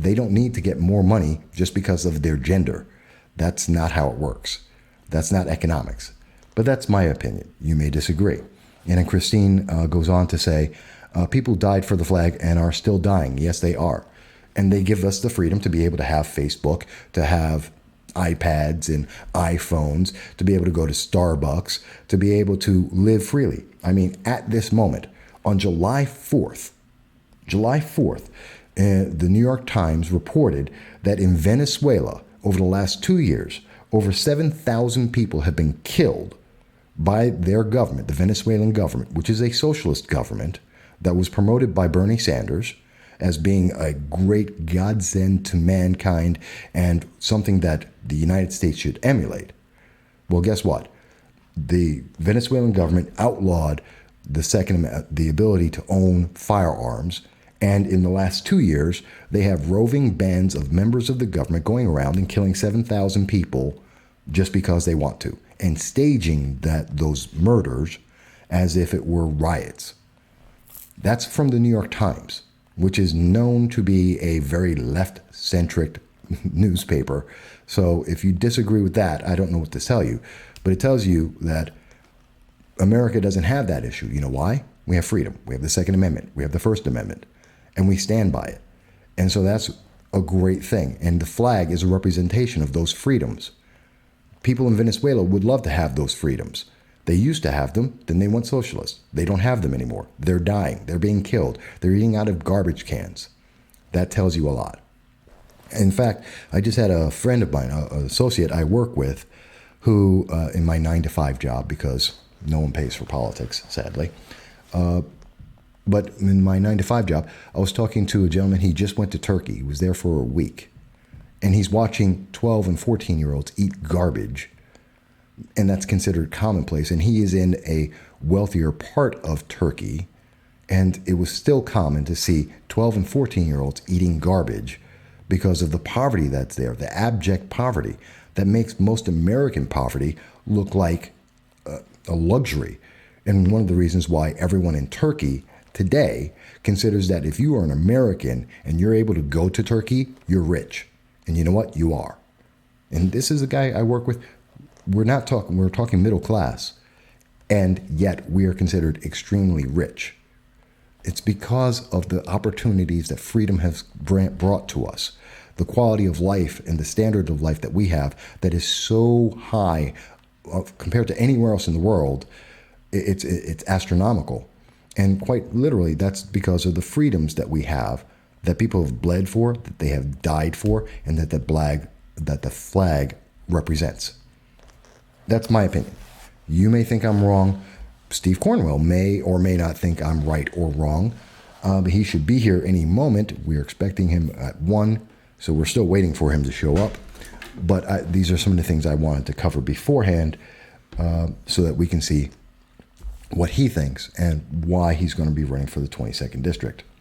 they don't need to get more money just because of their gender. That's not how it works. That's not economics. But that's my opinion. You may disagree. And then Christine goes on to say, people died for the flag and are still dying. Yes, they are. And they give us the freedom to be able to have Facebook, to have iPads and iPhones, to be able to go to Starbucks, to be able to live freely. I mean, at this moment, on July 4th, the New York Times reported that in Venezuela, over the last 2 years, over 7,000 people have been killed by their government, the Venezuelan government, which is a socialist government that was promoted by Bernie Sanders as being a great godsend to mankind and something that the United States should emulate. Well, guess what? The Venezuelan government outlawed the ability to own firearms. And in the last 2 years, they have roving bands of members of the government going around and killing 7,000 people just because they want to, and staging those murders as if it were riots. That's from the New York Times, which is known to be a very left-centric newspaper. So if you disagree with that, I don't know what to tell you. But it tells you that America doesn't have that issue. You know why? We have freedom. We have the Second Amendment. We have the First Amendment. And we stand by it. And so that's a great thing. And the flag is a representation of those freedoms. People in Venezuela would love to have those freedoms. They used to have them, then they went socialist. They don't have them anymore. They're dying. They're being killed. They're eating out of garbage cans. That tells you a lot. In fact, I just had a friend of mine, an associate I work with, who, in my 9-to-5 job, because no one pays for politics, sadly, but in my 9-to-5 job, I was talking to a gentleman. He just went to Turkey. He was there for a week. And he's watching 12 and 14-year-olds eat garbage. And that's considered commonplace. And he is in a wealthier part of Turkey. And it was still common to see 12 and 14-year-olds eating garbage because of the poverty that's there, the abject poverty that makes most American poverty look like a luxury. And one of the reasons why everyone in Turkey today considers that if you are an American and you're able to go to Turkey, you're rich. And you know what? You are. And this is a guy I work with. We're talking middle class. And yet we are considered extremely rich. It's because of the opportunities that freedom has brought to us. The quality of life and the standard of life that we have that is so high compared to anywhere else in the world. It's astronomical. And quite literally, that's because of the freedoms that we have, that people have bled for, that they have died for, and that the flag represents. That's my opinion. You may think I'm wrong. Steve Cornwell may or may not think I'm right or wrong. But he should be here any moment. We're expecting him at 1, so we're still waiting for him to show up. But these are some of the things I wanted to cover beforehand so that we can see what he thinks and why he's going to be running for the 22nd District.